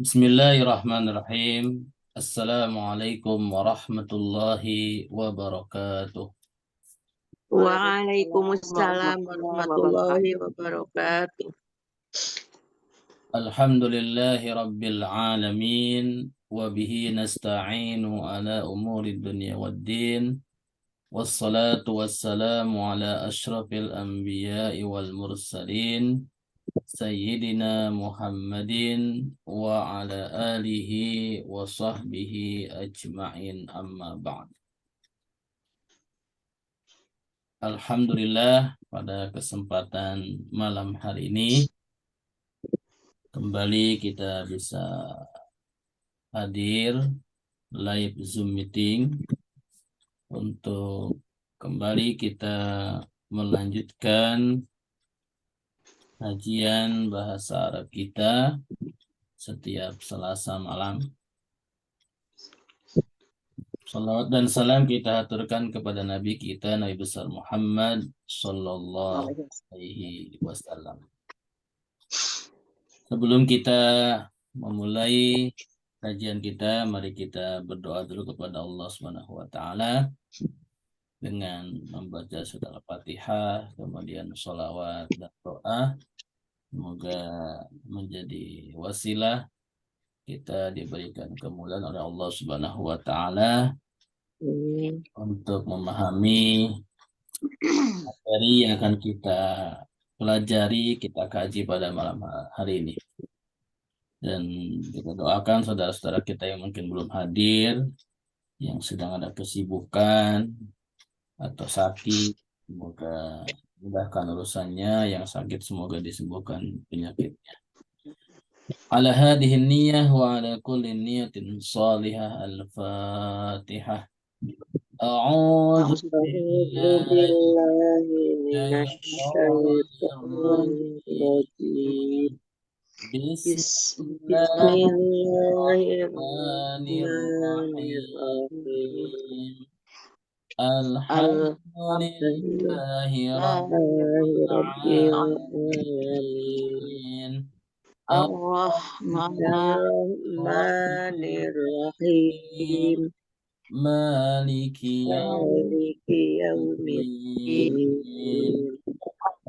Bismillahirrahmanirrahim. Assalamualaikum warahmatullahi wabarakatuh. Waalaikumsalam warahmatullahi wabarakatuh. Alhamdulillahi rabbil alamin. Wabihi nasta'inu ala umuri dunya waddin. Wassalatu wassalamu ala ashrafil anbiya'i wal mursalin. Sayyidina Muhammadin wa ala alihi wa sahbihi ajma'in amma ba'd. Alhamdulillah, pada kesempatan malam hari ini kembali kita bisa hadir live Zoom meeting untuk kembali kita melanjutkan kajian bahasa Arab kita setiap Selasa malam. Salawat dan salam kita aturkan kepada Nabi kita, Nabi besar Muhammad Sallallahu Alaihi Wasallam. Sebelum kita memulai kajian kita, mari kita berdoa dulu kepada Allah Subhanahu wa taala dengan membaca surah Al-Fatihah, kemudian sholawat dan doa. Semoga menjadi wasilah kita diberikan kemuliaan oleh Allah Subhanahu wa taala untuk memahami materi yang akan kita pelajari, kita kaji pada malam hari ini. Dan kita doakan saudara-saudara kita yang mungkin belum hadir, yang sedang ada kesibukan atau sakit, semoga mudahkan urusannya, yang sakit semoga disembuhkan penyakitnya. Ala hadhihi niyyah wa ala kulli niyatin salihah. Al-Fatihah. A'udzu billahi minasyaitonir Bismillahirrahmanirrahim. Alhamdulillahi rabbil alamin. Ar-Rahmanir-Rahim. Maliki yaumiddin.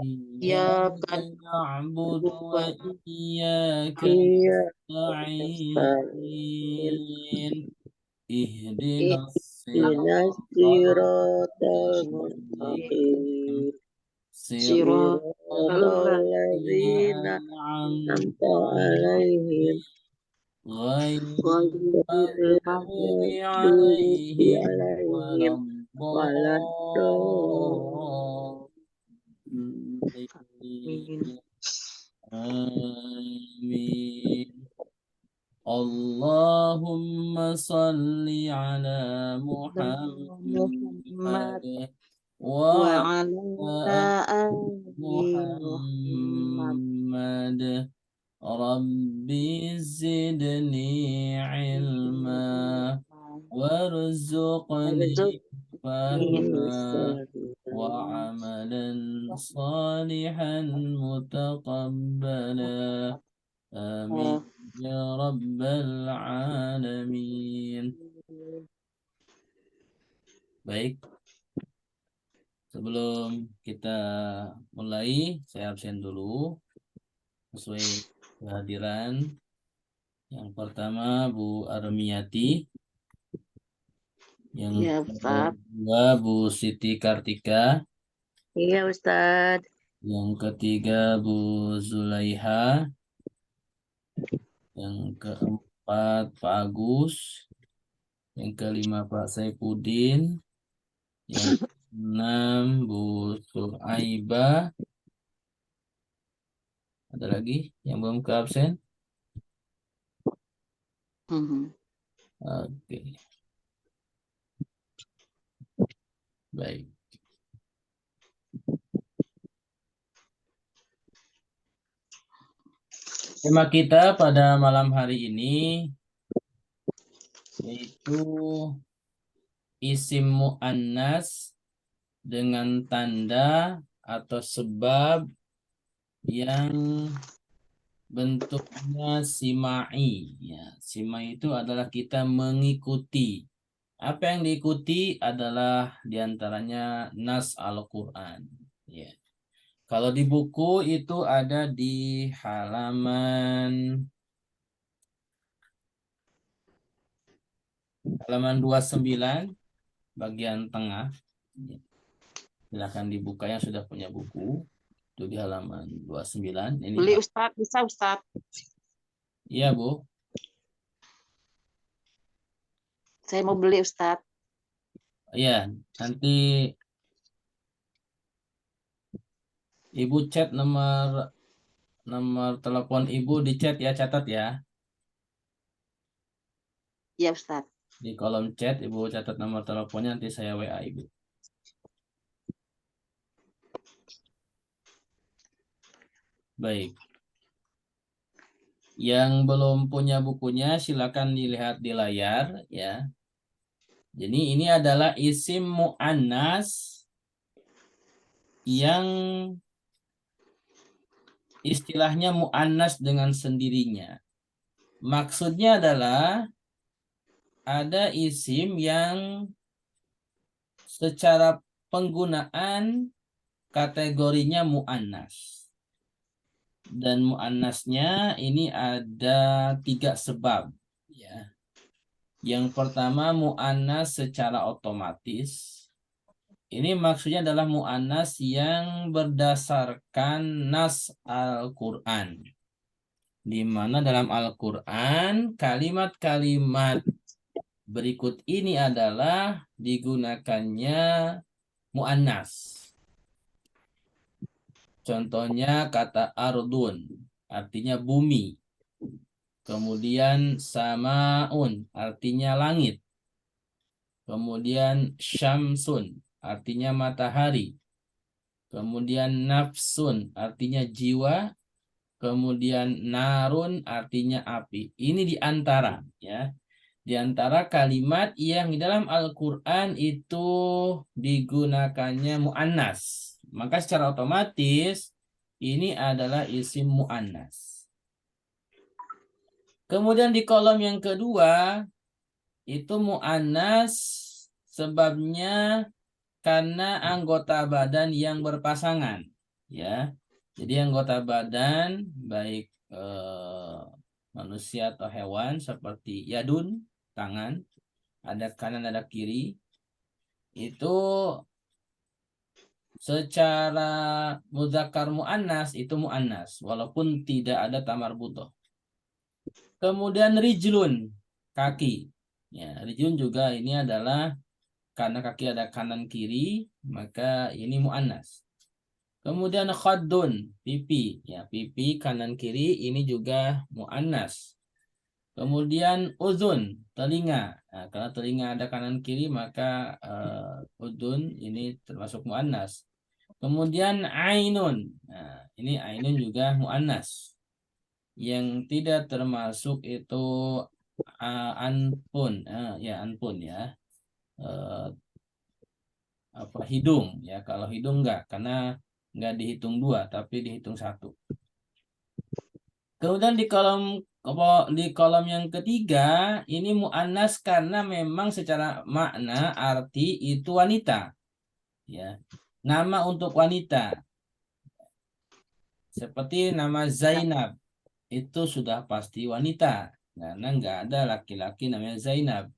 Iyyaka na'budu wa iyyaka nasta'in. Ihdinas siratal mustaqim. Siratal ladzina an'amta 'alaihim ghairil maghdubi 'alaihim waladdallin. Amin. Allahumma salli ala Muhammad wa ala Muhammad. Rabbi zidni ilma warzuqni fahma wa amalan salihan mutaqabbala. Amin ya rabbal alamin. Baik, sebelum kita mulai, saya absen dulu sesuai kehadiran. Yang pertama Bu Armiati, yang kedua Bu Siti Kartika, iya Ustadz, yang ketiga Bu Zulaiha, yang keempat Pak Agus, yang kelima Pak Saifuddin, yang keenam Bu Suaiba. Ada lagi yang belum ke absen? Oke. Baik. Tema kita pada malam hari ini yaitu isim mu'annas dengan tanda atau sebab yang bentuknya simai. Ya, simai itu adalah kita mengikuti. Apa yang diikuti adalah diantaranya nas Al-Quran. Ya. Kalau di buku itu ada di halaman 29 bagian tengah. Ya. Silakan dibuka yang sudah punya buku. Itu di halaman 29. Ini Beli Ustadz, bisa Ustadz. iya, Bu. Saya mau beli Ustadz. Iya, nanti Ibu chat nomor telepon Ibu di chat ya, catat ya. Iya Ustadz. Di kolom chat Ibu catat nomor teleponnya, nanti saya WA Ibu. Baik. Yang belum punya bukunya silakan dilihat di layar ya. Jadi ini adalah isim mu'annas yang istilahnya mu'annas dengan sendirinya. Maksudnya adalah ada isim yang secara penggunaan kategorinya mu'annas. Dan mu'annasnya ini ada 3 sebab. Ya. Yang pertama mu'annas secara otomatis. Ini maksudnya adalah mu'annas yang berdasarkan nas Al-Quran. Di mana dalam Al-Quran kalimat-kalimat berikut ini adalah digunakannya mu'annas. Contohnya kata ardun, artinya bumi. Kemudian samaun, artinya langit. Kemudian syamsun, artinya matahari. Kemudian nafsun, artinya jiwa. Kemudian narun, artinya api. Ini di antara, ya. Di antara kalimat yang di dalam Al-Quran itu digunakannya mu'annas. Maka secara otomatis ini adalah isim mu'annas. Kemudian di kolom yang kedua itu mu'annas sebabnya karena anggota badan yang berpasangan, ya. Jadi anggota badan baik manusia atau hewan seperti yadun, tangan, ada kanan ada kiri, itu secara muzakkar mu'annas itu mu'annas walaupun tidak ada tamar butoh. Kemudian rijlun, kaki. Ya, rijlun juga ini adalah karena kaki ada kanan kiri, maka ini mu'annas. Kemudian khaddun, pipi. Ya, pipi kanan kiri ini juga mu'annas. Kemudian uzun, telinga. Nah, karena telinga ada kanan kiri, maka uzun ini termasuk mu'annas. Kemudian ainun. Nah, ini ainun juga mu'annas. Yang tidak termasuk itu anpun. Ya, anpun ya. Hidung ya. Kalau hidung enggak, karena enggak dihitung 2 tapi dihitung 1. Kemudian di kolom yang ketiga ini mu'annas karena memang secara makna arti itu wanita, ya. Nama untuk wanita seperti nama Zainab itu sudah pasti wanita karena enggak ada laki-laki namanya Zainab.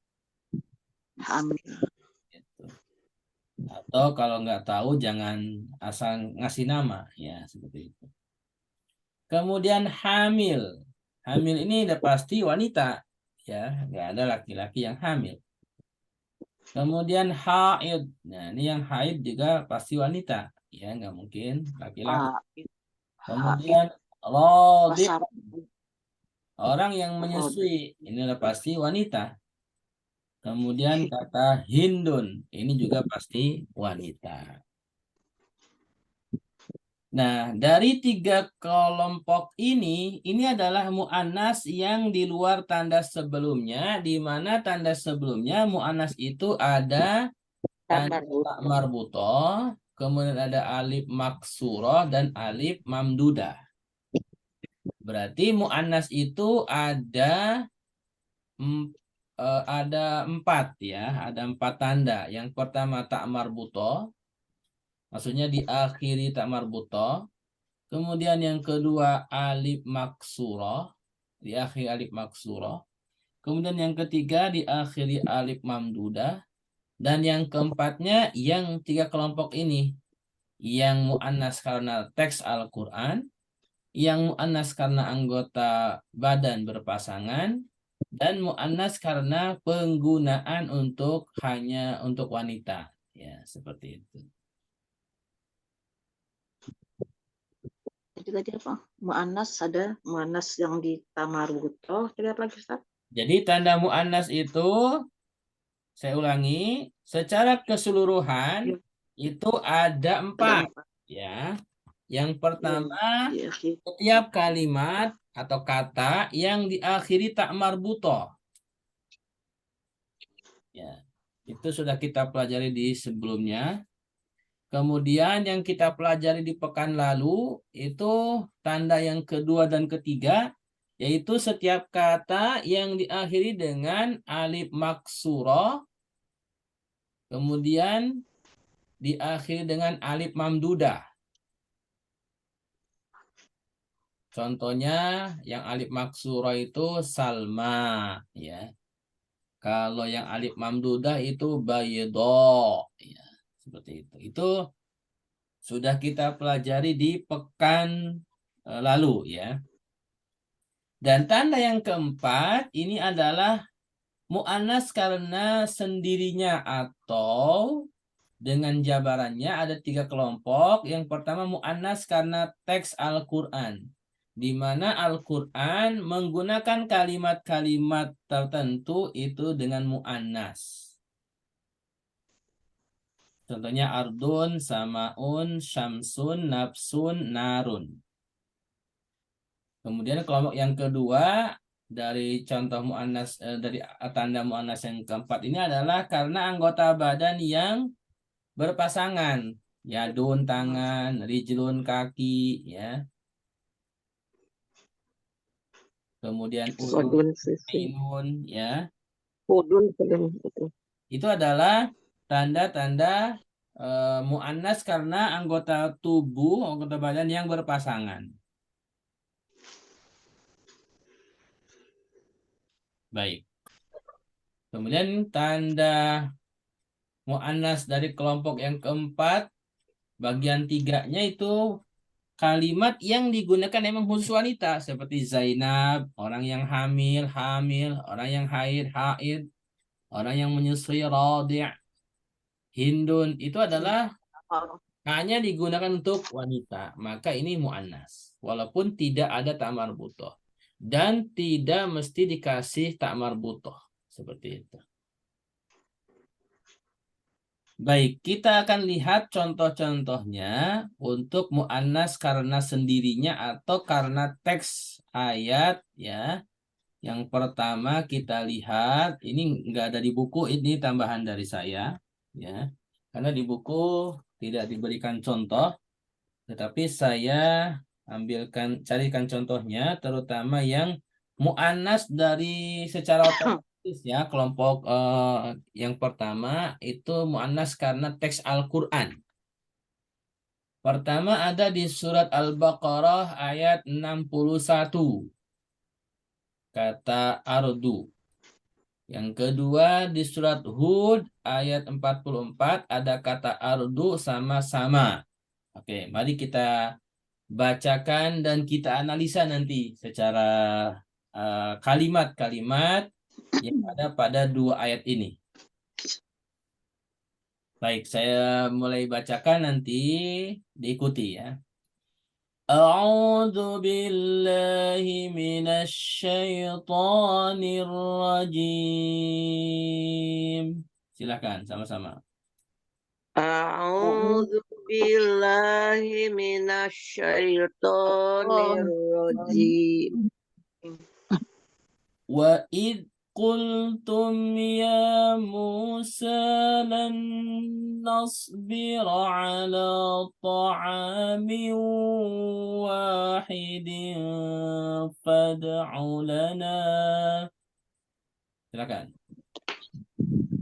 Amin. Atau kalau nggak tahu jangan asal ngasih nama, ya seperti itu. Kemudian hamil. Hamil ini udah pasti wanita, ya, nggak ada laki-laki yang hamil. Kemudian haid. Nah, ini yang haid juga pasti wanita, ya, nggak mungkin laki-laki. Kemudian rodi, orang yang menyusui, ini udah pasti wanita. Kemudian kata hindun, ini juga pasti wanita. Nah, dari 3 kelompok ini adalah mu'annas yang di luar tanda sebelumnya, di mana tanda sebelumnya mu'annas itu ada tanda marbutoh, kemudian ada alif maksuroh dan alif mamdudah. Berarti mu'annas itu ada 4 ya, ada 4 tanda. Yang pertama tak marbutoh, maksudnya diakhiri tak marbutoh. Kemudian yang kedua alif maksurah, diakhiri alif maksurah. Kemudian yang ketiga diakhiri alif mamdudah. Dan yang keempatnya yang 3 kelompok ini. Yang mu'annas karena teks Al-Quran, yang mu'annas karena anggota badan berpasangan, dan mu'annas karena penggunaan hanya untuk wanita. Ya, seperti itu. Jadi tadi apa? Mu'annas ada mu'annas yang di tamarbutoh. Jadi apa lagi Ustaz? Jadi tanda mu'annas itu, saya ulangi, secara keseluruhan itu ada 4. Ya. Yang pertama, setiap kalimat atau kata yang diakhiri tak marbutoh. Ya, itu sudah kita pelajari di sebelumnya. Kemudian yang kita pelajari di pekan lalu itu tanda yang kedua dan ketiga, yaitu setiap kata yang diakhiri dengan alif maksurah, kemudian diakhiri dengan alif mamdudah. Contohnya yang alif maksurah itu Salma, ya. Kalau yang alif mamdudah itu Baydo, ya. Seperti itu. Itu sudah kita pelajari di pekan lalu, ya. Dan tanda yang keempat ini adalah mu'annas karena sendirinya atau dengan jabarannya ada 3 kelompok. Yang pertama mu'annas karena teks Al-Quran, di mana Al-Quran menggunakan kalimat-kalimat tertentu itu dengan mu'annas. Contohnya ardun, samaun, syamsun, nafsun, narun. Kemudian kelompok yang kedua dari contoh mu'annas dari tanda mu'annas yang keempat ini adalah karena anggota badan yang berpasangan. Yadun tangan, rijlun kaki, ya. Kemudian udun, ainun, ya. Itu adalah tanda-tanda mu'annas karena anggota tubuh, anggota badan yang berpasangan. Baik. Kemudian tanda mu'annas dari kelompok yang keempat, bagian 3-nya itu kalimat yang digunakan memang khusus wanita. Seperti Zainab, orang yang hamil, orang yang haid, orang yang menyusui, radhi'. Hindun, itu adalah hanya digunakan untuk wanita. Maka ini mu'annas. Walaupun tidak ada tak marbutoh. Dan tidak mesti dikasih tak marbutoh. Seperti itu. Baik, kita akan lihat contoh-contohnya untuk mu'annas karena sendirinya atau karena teks ayat, ya. Yang pertama kita lihat, ini enggak ada di buku, ini tambahan dari saya, ya. Karena di buku tidak diberikan contoh, tetapi saya carikan contohnya, terutama yang mu'annas dari secara otomatis, ya. Kelompok yang pertama itu mu'annas karena teks Al-Quran. Pertama ada di surat Al-Baqarah ayat 61. Kata ardu. Yang kedua di surat Hud ayat 44 ada kata ardu sama-sama. Oke, mari kita bacakan dan kita analisa nanti secara kalimat-kalimat yang ada pada 2 ayat ini. Baik, saya mulai bacakan, nanti diikuti, ya. A'udzu billahi minasyaitonir rajim. Silakan sama-sama. A'udzu billahi minasyaitonir rajim. Wa id qultum ya Musa lan nasbira ala ta'amin wahidin fad'u lana. Silakan.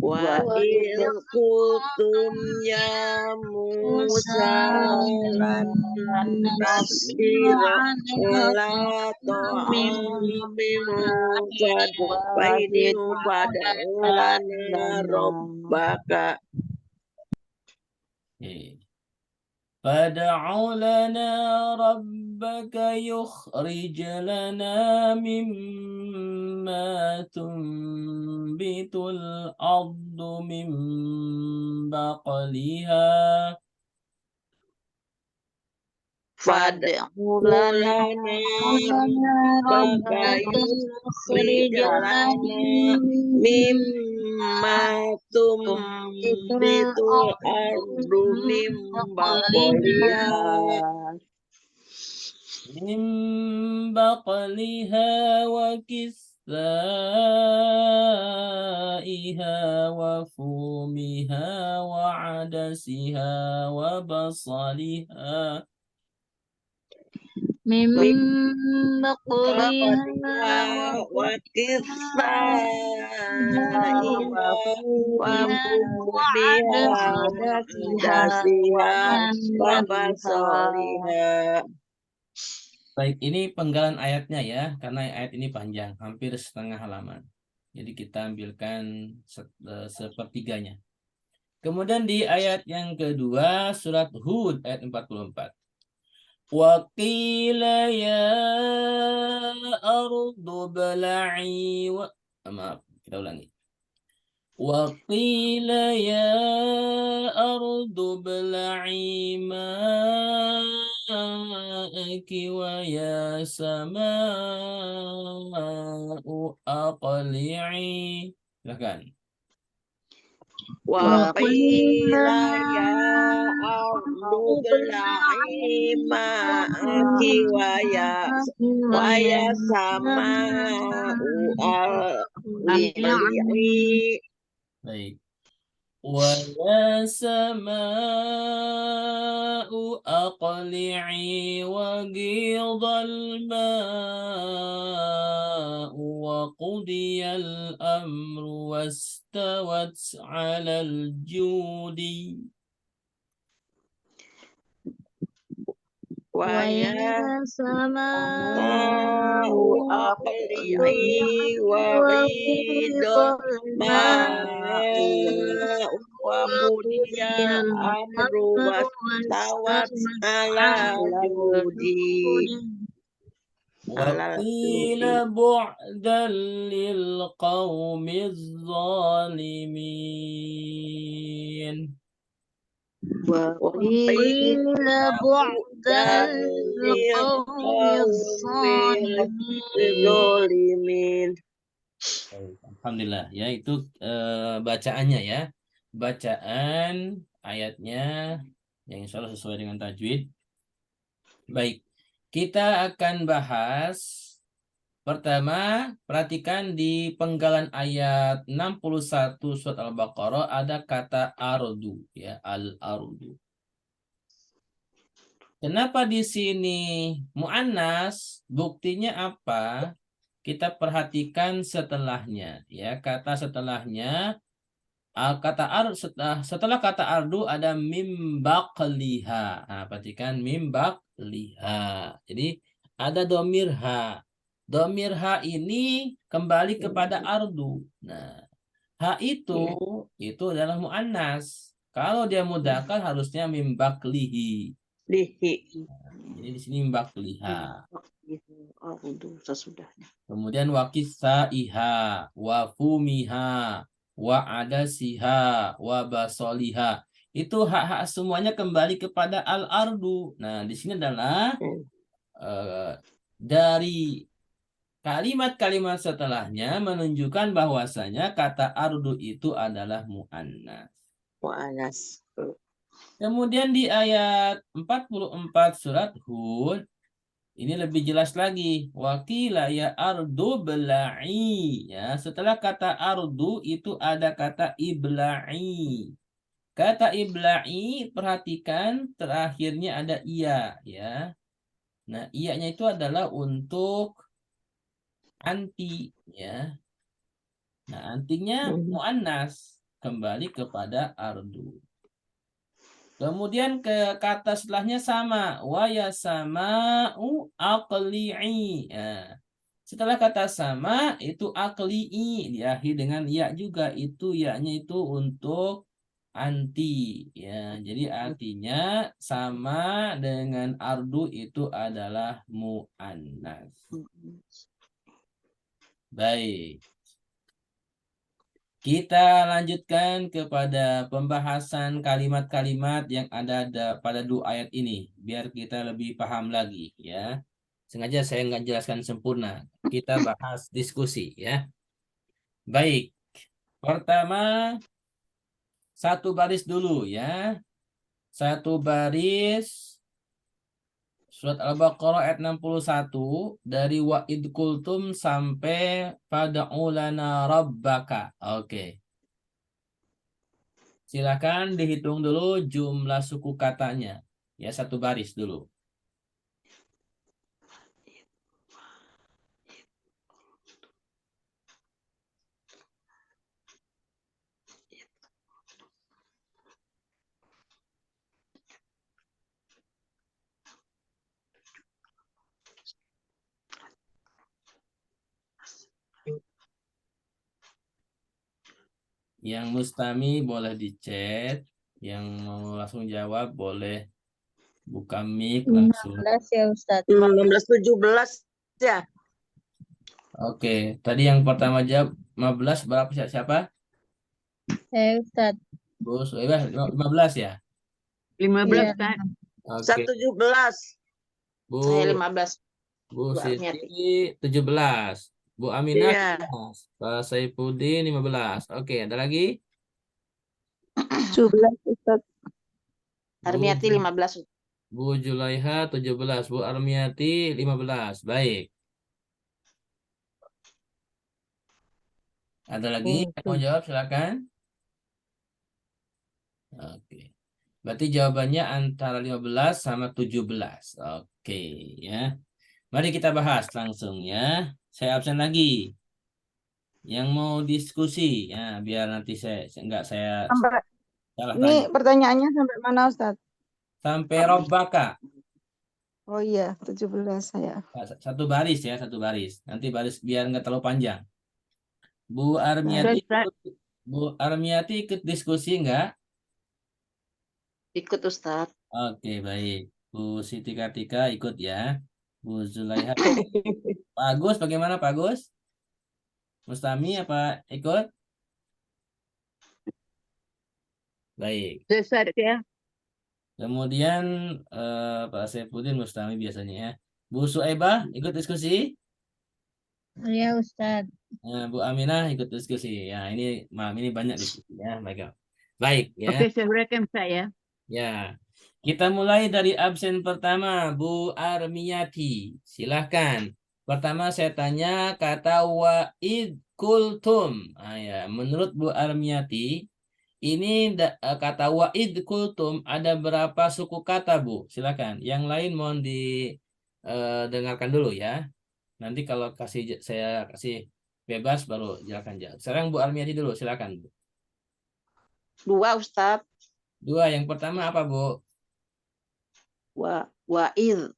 Wa il qultum ya Musa lan nasbira ala ta'amin wahidin fad'u lana rabbaka. فادع لنا ربك يخرج لنا مما تنبت الأرض من بقلها Fad'u lana rabbaka yukhrij lana mimma tumbitul ardu min baqliha وكسائها وفومها وعدسها وبصلها من بقلها wa kisaiha wa fumiha adasiha wa basaliha. Baik, ini penggalan ayatnya ya, karena ayat ini panjang, hampir setengah halaman. Jadi kita ambilkan sepertiganya. Kemudian di ayat yang kedua, surat Hud ayat 44. Wa qila ya ardu bala'i wa... Maaf, kita ulangi. Wa qila ya ardu bala'i ma'aki wa ya sama'u aqli'i. Silakan. Wa qila ya ardu bala'i ma'aki wa ya sama'u al-li'i. Baik. Wa ya sama'u aqli'i wa ghidal ma'u wa qudiyal amru wastawat 'alal judi. Wa ya sama'u aqli'i wa ghidal ma'u wa qudiyal amru wastawat 'alal judi. وقيل بعدا للقوم الظالمين. وقيل بعدا للقوم الظالمين. Alhamdulillah ya, itu bacaannya ya, bacaan ayatnya yang insya Allah sesuai dengan tajwid. Baik, kita akan bahas pertama, perhatikan di penggalan ayat 61 surat Al-Baqarah ada kata ardu ya, al-ardu. Kenapa di sini muannas? Buktinya apa? Kita perhatikan setelahnya ya, kata setelahnya kata setelah kata ardu ada mim baqliha. Nah, perhatikan mim baqliha. Jadi ada domir ha. Domir ha ini kembali kepada ardu. Nah, ha itu adalah muannas. Kalau dia mudzakkar harusnya mim baqlihi. Jadi di sini mim baqliha. Kemudian wakisaiha, wa fumiha, wa adasiha, wa basoliha. Itu hak-hak semuanya kembali kepada al-ardu. Nah, di sini adalah dari kalimat-kalimat setelahnya menunjukkan bahwasanya kata ardu itu adalah muannas. Muannas. Kemudian di ayat 44 surat Hud ini lebih jelas lagi. Wakila ya ardu bela'i. Ya, setelah kata ardu itu ada kata ibla'i. Kata ibla'i, perhatikan terakhirnya ada iya. Ya. Nah, iyanya itu adalah untuk anti, ya. Nah, antinya muannas, kembali kepada ardu. Kemudian ke kata setelahnya sama, wa yasama'u aqli'i. Ya. Setelah kata sama itu aqli'i diakhiri dengan ya juga, itu ya-nya itu untuk anti, ya. Jadi artinya sama dengan ardu itu adalah muannas. Baik. Kita lanjutkan kepada pembahasan kalimat-kalimat yang ada pada dua ayat ini, biar kita lebih paham lagi, ya. Sengaja saya nggak jelaskan sempurna. Kita bahas diskusi, ya. Baik. Pertama, satu baris dulu, ya. Satu baris surat Al-Baqarah ayat 61 dari wa id kultum sampai fad'u lana rabbaka. Oke. Silakan dihitung dulu jumlah suku katanya. Ya, satu baris dulu. Yang mustami boleh di chat. Yang mau langsung jawab boleh buka mic langsung. 15 ya Ustadz. 15, 17 ya. Oke, tadi yang pertama jawab 15, berapa siapa? Saya Ustadz. Bu Suhaibah 15 ya? 15 Iya. kan? Oke. 17. Saya Bu 15. Bu Bu Siti Armiati. 17. Bu Aminah Iya. 15. Pak Saifuddin 15. Oke, ada lagi? 17 Ustadz. Armiati 15. Bu Julaiha 17, Bu Armiati 15. Baik. Ada lagi yang mau jawab, silakan. Oke. Berarti jawabannya antara 15 sama 17. Oke, ya. Mari kita bahas langsung, ya. Saya absen lagi. Yang mau diskusi, ya, biar nanti nggak saya Sampai salah ini tanya. pertanyaannya sampai mana Ustadz? Sampai Robbaka. Oh iya, 17 saya. Satu baris ya, satu baris. Nanti baris biar nggak terlalu panjang. Bu Armiati, Ustaz. Bu Armiati ikut diskusi nggak? Ikut Ustadz. Oke, baik. Bu Siti Kartika ikut ya. Bu Zulaiha. Pak Agus, bagaimana Pak Agus? Mustami apa ikut? Baik. Ustaz ya. Kemudian Pak Saifuddin Mustami biasanya ya. Bu Suhaibah ikut diskusi? Iya Ustadz. Bu Aminah ikut diskusi. Ya, ini malam ini banyak diskusi ya. Baik. Baik ya. Oke, saya berikan saya. Ya. Kita mulai dari absen pertama, Bu Armiati. Silahkan. Pertama saya tanya kata wa'id kultum. Ya, menurut Bu Armiati, ini kata wa'id kultum ada berapa suku kata, Bu? Silakan. Yang lain mohon didengarkan dulu ya. Nanti kalau saya kasih bebas baru silakan jawab. Sekarang Bu Armiati dulu, silakan, Bu. 2 Ustadz. 2, yang pertama apa, Bu? Wa'id.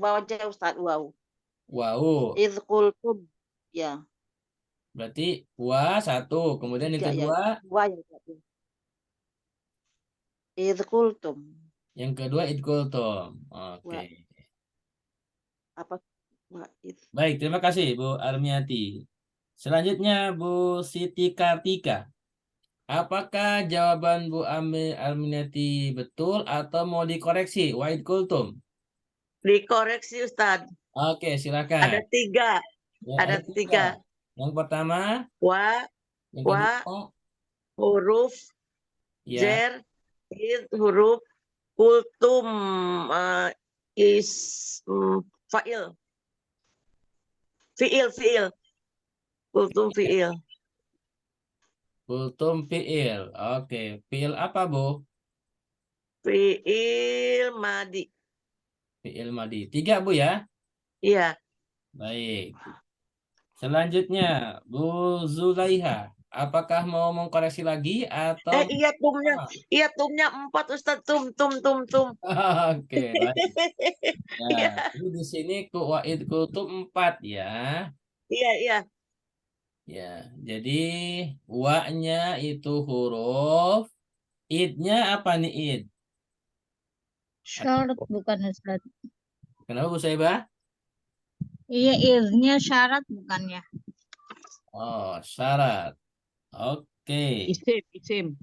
Aja Ustadz. Wow. Idh qultum. Ya. Berarti wa 1, kemudian yang kedua, Idh qultum. yang kedua idkultum. Oke. Apa? Wa'id. Baik, terima kasih Bu Armiati. Selanjutnya Bu Siti Kartika. Apakah jawaban Bu Armiati betul atau mau dikoreksi? Wa idkultum. Dikoreksi Ustadz. Oke, silakan. Ada 3. Ya, ada 3. Yang pertama, Wa, yang kedua, huruf, ya. zer, huruf, kultum, fa'il. Fi'il. Kultum fi'il. Kultum fi'il. Oke, fi'il apa, Bu? Fi'il madi. Fi'il madi. 3 Bu ya. Iya. Baik. Selanjutnya Bu Zulaiha. Apakah mau mengkoreksi lagi atau Iya tumnya. sama? Iya tumnya 4 Ustadz. Tum. Oke, baik. Iya. Nah, jadi di sini kuwaid kutub 4 ya. Iya. Ya, jadi wa-nya itu huruf, id-nya apa nih id? Syarat bukan Ustaz. Kenapa Bu Saibah? Iya, irnya syarat bukan ya? Oh, syarat. Oke. Isim.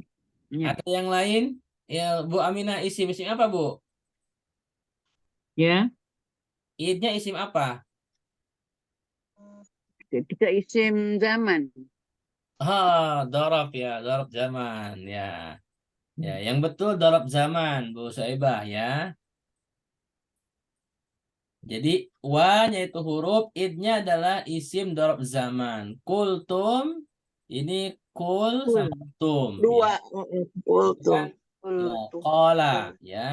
Ya. Ada yang lain? Ya, Bu Aminah isim apa Bu? Ya. Id-nya isim apa? Kita isim zaman. Dorob ya, dorob zaman ya. Ya, yang betul dorob zaman Bu Saibah ya. Jadi wa-nya itu huruf, id-nya adalah isim dorob zaman. Kultum ini kul Kul. sama tum ya. Dua. Kultum. Ya, kola ya.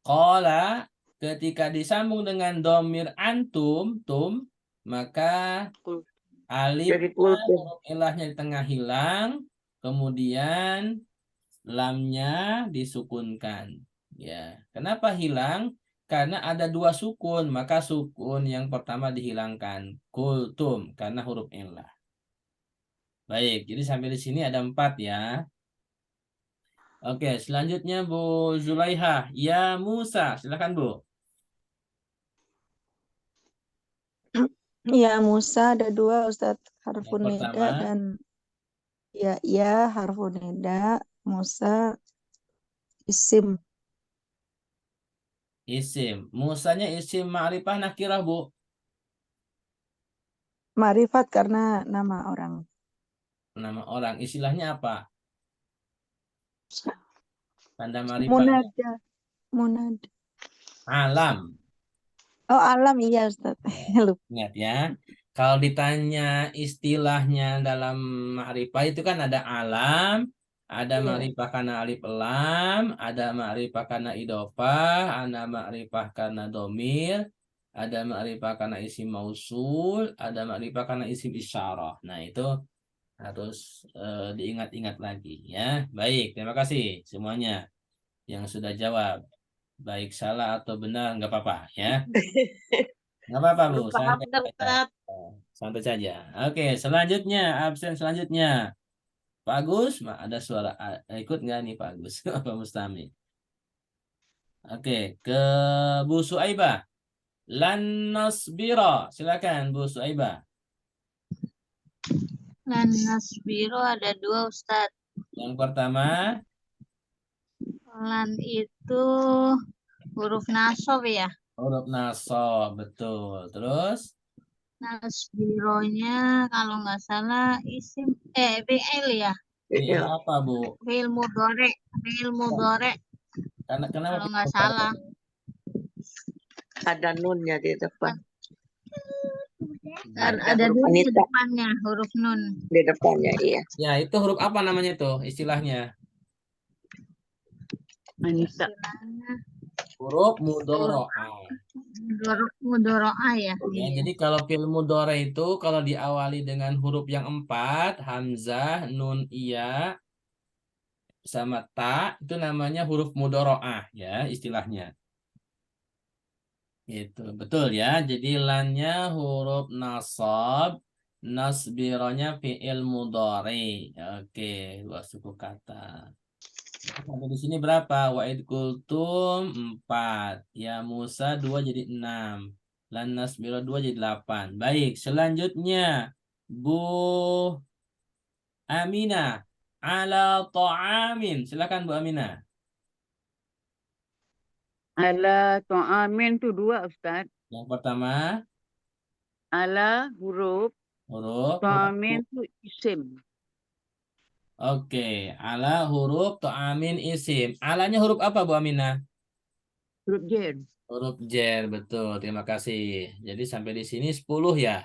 Kola ketika disambung dengan domir antum, tum, maka alif Jadi kultum. huruf ilahnya di tengah hilang, kemudian lamnya disukunkan. Ya, kenapa hilang? Karena ada 2 sukun, maka sukun yang pertama dihilangkan. Kultum karena huruf ilah. Baik, jadi sampai di sini ada 4 ya. Oke, selanjutnya Bu Zulaiha. Ya Musa, silakan Bu. Ya, Musa ada 2 Ustaz. Harfun Yang nida pertama, dan ya harfun nida. Musa isim. isim. Musanya isim ma'rifah nakirah Bu. Marifat karena nama orang. Nama orang, istilahnya apa? Tanda ma'rifah. Munada. Munada. Alam. Oh, alam iya Ustaz. Lupa. Ingat ya. Kalau ditanya istilahnya dalam ma'rifah itu kan ada alam, ada Iya. ma'rifah karena alif lam, ada ma'rifah karena idofah, ada ma'rifah karena domir, ada ma'rifah karena isim mausul, ada ma'rifah karena isim isyarah. Nah, itu harus diingat-ingat lagi ya. Baik, terima kasih semuanya yang sudah jawab. Baik salah atau benar nggak apa-apa ya. Nggak apa-apa Bu, Lupa santai bener, saja. Ustadz. Santai saja. Oke, selanjutnya absen selanjutnya. Pak Agus, ada suara ikut nggak nih Pak Agus? Pak Mustami. Oke, ke Bu Suaibah. Lan nasbira. Silakan Bu Suaibah. Lan nasbiru ada 2 Ustaz. Yang pertama, Lan itu huruf nasab ya. huruf nasab, betul. Terus Nasbironya kalau nggak salah isim fi'il ya. fi'il Iya. apa Bu? Fi'il mudhari. Fi'il mudhari Kenapa kalau fi'il nggak mudhari? salah. Ada nunnya di depan. Dan Nah, ada huruf dua di wanita. depannya huruf nun. Di depannya, iya. ya, itu huruf apa namanya itu istilahnya? Anissa. Istilahnya Huruf mudhora'ah. mudhoro'ah ya. Ya, Iya. jadi kalau fi'il mudhari itu kalau diawali dengan huruf yang 4, hamzah, nun, iya, sama ta, itu namanya huruf mudhora'ah ya istilahnya. Itu betul ya. Jadi lannya huruf nasab, nasbironya fi'il mudhari. Oke, 2 suku kata. Sampai di sini berapa? Wa'id kultum 4. Ya Musa 2 jadi 6. Lan nasbiro 2 jadi 8. Baik, selanjutnya Bu Aminah ala ta'amin. Silakan Bu Aminah. Ala to'amin itu 2 Ustaz. Yang pertama Ala huruf. huruf. To'amin itu isim. Oke, ala huruf ta'amin isim. Alanya huruf apa Bu Aminah? Huruf jer. Huruf jer, betul. Terima kasih. Jadi sampai di sini 10 ya.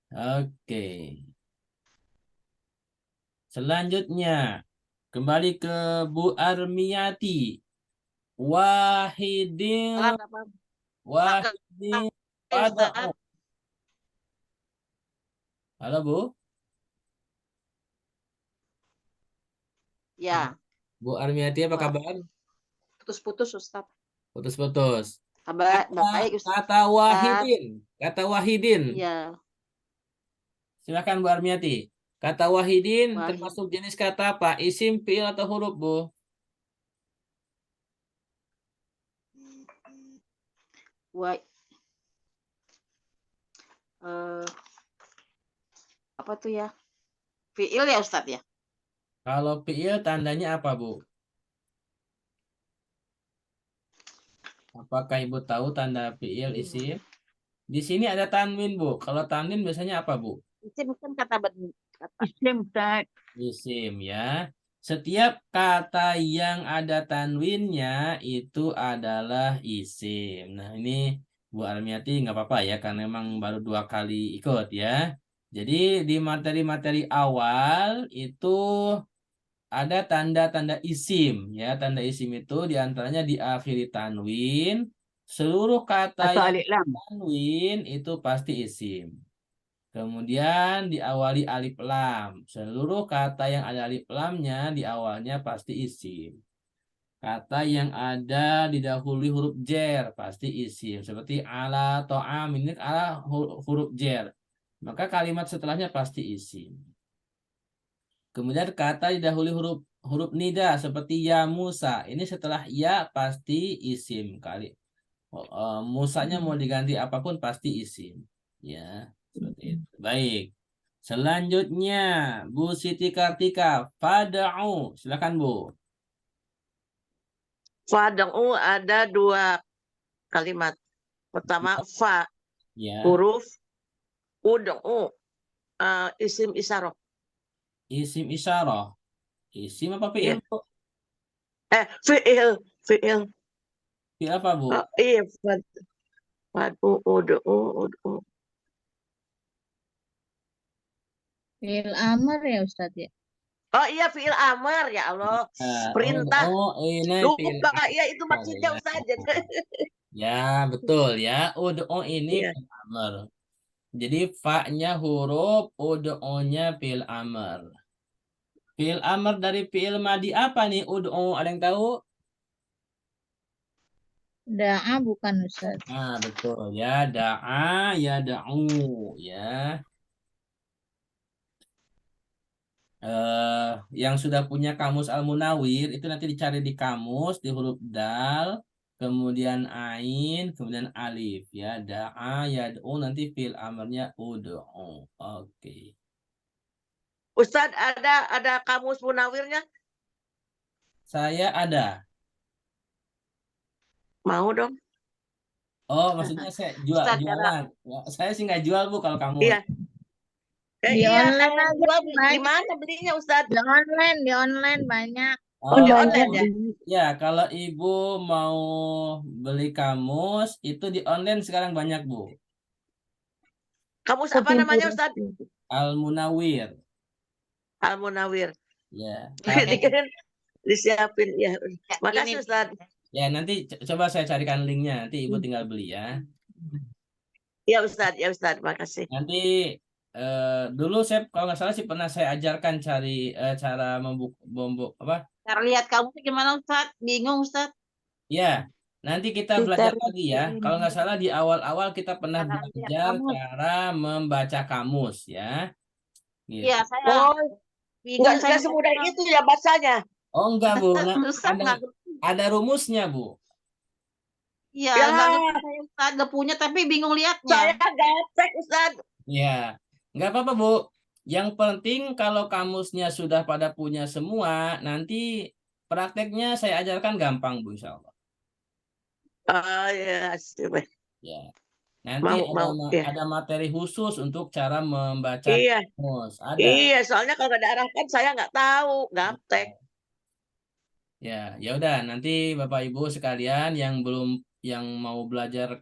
Oke. Selanjutnya, kembali ke Bu Armiyati. Wahidin. Salah nggak paham. Wahidin. Ustaz. Fad'u. Halo Bu. Ya, Bu Armiati apa Wah. kabar? putus-putus Ustaz. Putus-putus. Kabar baik Ustaz. Kata Wahidin. Kata Wahidin. Ya, Silakan Bu Armiati. Kata Wahidin Wahid. termasuk jenis kata apa? Isim, fiil atau huruf, Bu? Wa apa tuh ya? Fiil ya Ustaz ya? Kalau fiil tandanya apa, Bu? Apakah Ibu tahu tanda fiil isim? Di sini ada tanwin, Bu. Kalau tanwin biasanya apa, Bu? Isim kan kata kata. Isim, Ustaz. Isim ya. Setiap kata yang ada tanwinnya itu adalah isim. Nah, ini Bu Armiati nggak apa-apa ya, karena memang baru 2 kali ikut ya. Jadi di materi-materi awal itu ada tanda-tanda isim ya. Tanda isim itu diantaranya diakhiri tanwin. Seluruh kata Atau yang alif lam. tanwin itu pasti isim. Kemudian diawali alif lam. Seluruh kata yang ada alif lamnya di awalnya pasti isim. Kata yang ada didahului huruf jer pasti isim. Seperti ala to'am ini ala huruf jer. Maka kalimat setelahnya pasti isim. Kemudian kata didahului huruf nida seperti ya Musa. Ini setelah ya pasti isim. Musanya mau diganti apapun pasti isim. Ya, seperti itu. Baik. Selanjutnya, Bu Siti Kartika, fada'u. Silakan, Bu. Fad'u ada 2 kalimat. Pertama fa Ya, huruf, ud'u isim isyarah. isim isyarah. Isim apa fi'il, Iya. Bu? Fi'il, fi'il. Fi'il apa, Bu? Iya, fad'u, ud'u. Fi'il amar ya Ustaz ya. Oh iya, fi'il amar ya Allah. Perintah. Ini fi'il Lupa, iya itu amar maksudnya ya. Ustaz. Ya, betul ya. Ini Iya. fi'il amar. Jadi fa-nya huruf, ud'u-nya fi'il amar. Fi'il amar dari fi'il madi apa nih? Ud'u, ada yang tahu? Da'a bukan Ustaz. Nah, betul ya. Da'a, ya da'u ya. Yang sudah punya kamus Al-Munawir itu nanti dicari di kamus di huruf dal, kemudian ain, kemudian alif ya. Da'a, ya da'u nanti fi'il amarnya ud'u. Oke. Ustaz ada kamus Munawirnya? Saya ada. Mau dong. Oh, maksudnya saya Ustaz, jualan. Ya, saya sih nggak jual, Bu, kalau kamu. Iya. Di Iya, online kalau aja jual banyak. gimana belinya Ustaz? Di online banyak. Oh, Di online ya? ya, kalau Ibu mau beli kamus, itu di online sekarang banyak, Bu. Kamus apa namanya Ustaz? Al-Munawir. Al-Munawir. Ya. Dikirain disiapin ya. Ya, Makasih ini. Ustaz. Ya, nanti coba saya carikan linknya. Nanti Ibu tinggal beli ya. Ya Ustaz, makasih. Nanti dulu saya kalau nggak salah sih pernah saya ajarkan cara membuk apa? Cara lihat kamu tuh gimana Ustaz? Bingung Ustaz. Ya, nanti kita belajar lagi ya. Kalau nggak salah di awal-awal kita pernah Cara lihat belajar kamus. cara membaca kamus ya. Gitu. Iya, saya Oh, bingung nggak semudah itu ya bacanya. Oh enggak, Bu. Nah, Ustaz nggak ada rumusnya, Bu. Iya, Ya. nggak ngerti saya Ustaz, nggak punya tapi bingung Saya lihatnya. gaptek Ustaz. Ya, nggak apa-apa, Bu. Yang penting kalau kamusnya sudah pada punya semua, nanti prakteknya saya ajarkan gampang, Bu, insya Allah. Oh ya, sip. Ya, nanti Ya. ada materi khusus untuk cara membaca Iya. kamus. Ada. Iya, soalnya kalau nggak diarahkan saya nggak tahu, gaptek. Ya, ya udah. Nanti Bapak Ibu sekalian yang mau belajar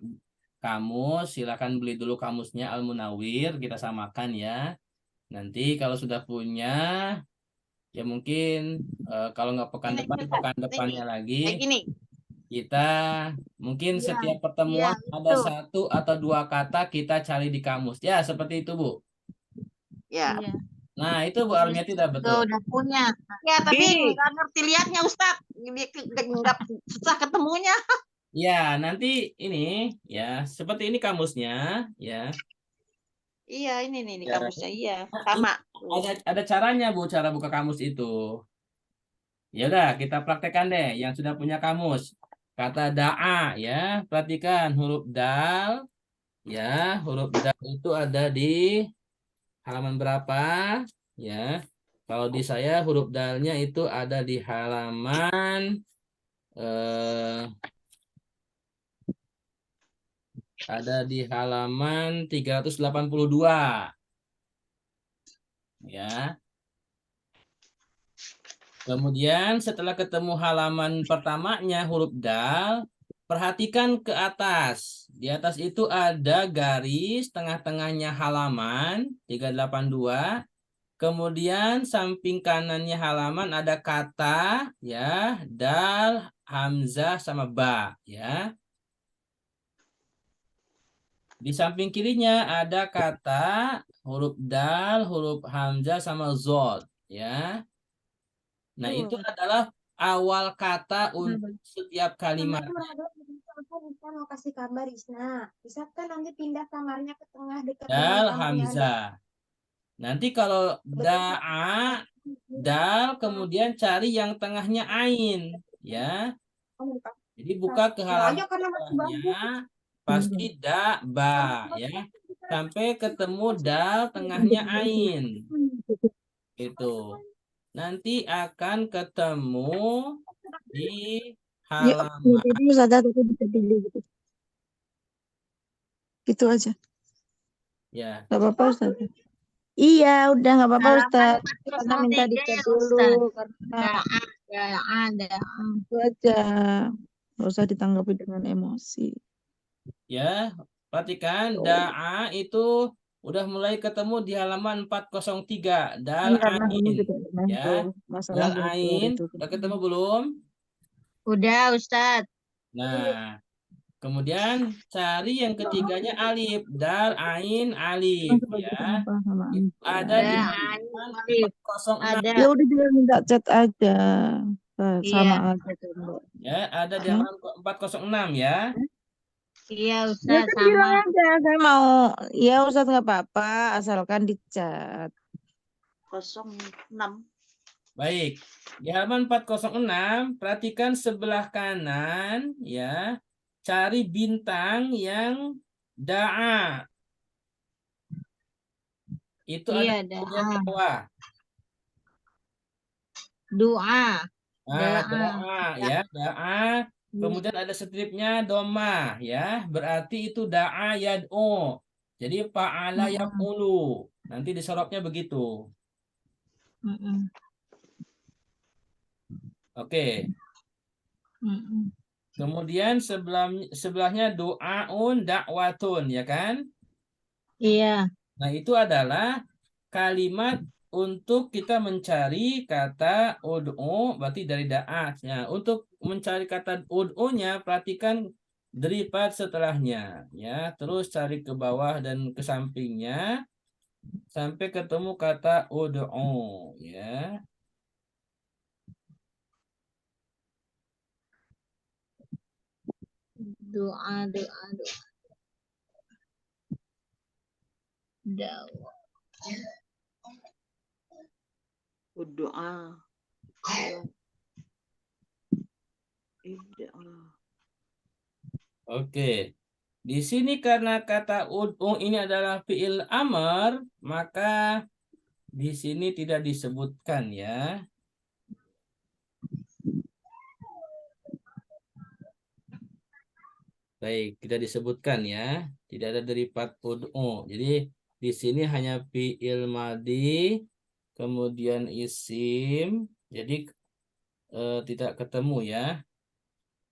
kamus, silakan beli dulu kamusnya Al-Munawir, kita samakan ya. Nanti kalau sudah punya, ya mungkin kalau nggak pekan depannya lagi. Kayak gini. kita mungkin Iya, setiap iya, pertemuan ada betul. 1 atau 2 kata kita cari di kamus. Ya, seperti itu, Bu. Ya. Iya. Nah, itu Bu Terus Armiati udah juga betul. udah punya. Ya, tapi B. nggak ngerti liatnya Ustaz. Nggak susah ketemunya. Ya, nanti ini ya, seperti ini kamusnya ya. Iya, ini nih Ya, kamusnya. Iya, ini sama. ada caranya, Bu, cara buka kamus itu. Ya udah, kita praktekkan deh yang sudah punya kamus. Kata da'a ya, perhatikan huruf dal ya, huruf dal itu ada di halaman berapa? Ya. Kalau di saya huruf dalnya itu ada di halaman eh, ada di halaman 382 ya. Kemudian setelah ketemu halaman pertamanya huruf dal, perhatikan ke atas. Di atas itu ada garis tengah-tengahnya halaman 382. Kemudian samping kanannya halaman ada kata ya, dal, hamzah sama ba ya. Di samping kirinya ada kata huruf dal, huruf hamzah sama zod ya. Nah, itu adalah awal kata untuk setiap kalimat. Aku bisa mau kasih kabar Isna. Bisa kan nanti pindah kamarnya ke tengah dekat dengan Dal, kamarnya ada. hamzah. Nanti kalau da'a, dal, kemudian cari yang tengahnya ain. Ya. Jadi buka ke halaman bawahnya, pasti da, ba. Ya. Sampai ketemu dal, tengahnya ain. Itu. Nanti akan ketemu di halaman. Jadi sadar aku bisa pilih gitu. Gitu aja. Ya. Gak apa-apa Ustaz. Iya, udah gak apa-apa Halaman Ustaz. Karena minta 403 dicek ya, dulu. Ustaz. Karena Ada. itu aja. Gak usah ditanggapi dengan emosi. Ya, perhatikan da'a itu udah mulai ketemu di halaman 403 dal Karena ini ain juga pernah ya. tuh masalah Dal ain itu. udah ketemu belum? Udah, Ustaz. Nah, kemudian cari yang ketiganya alif, dal ain alif ya. Itu ada di Ada halaman alif. 406 Ada. Ya udah juga minta chat aja. Iya. Sama aja tuh, Mbak. ya, ada di halaman 406 ya. Iya, Ya Ustaz, kan bilang sama. aja saya mau, ya Ustaz nggak apa-apa asalkan dicat. 06. Baik, di halaman 406, perhatikan sebelah kanan, ya, cari bintang yang da'a. Itu Iya, ada di bagian da'a. bawah. Doa. Nah, Da'a. da'a, ya, da'a. Kemudian ada stripnya doma, ya, berarti itu da'a yad'u. Jadi fa'ala yaf'ulu. Nanti disorotnya begitu. Oke. Kemudian sebelahnya doaun dakwatun, ya kan? Iya. Nah, itu adalah kalimat untuk kita mencari kata ud'u, berarti dari da'atnya. Untuk mencari kata ud'unya, perhatikan deripat setelahnya. Ya, terus cari ke bawah dan ke sampingnya, sampai ketemu kata ud'u. Ya. Doa. Dawa. Doa. Oke. Di sini karena kata ud'u ini adalah fi'il amr, maka di sini tidak disebutkan ya. Baik, tidak disebutkan ya. Tidak ada derivat ud'u. Jadi di sini hanya fi'il madi, kemudian isim. Jadi tidak ketemu ya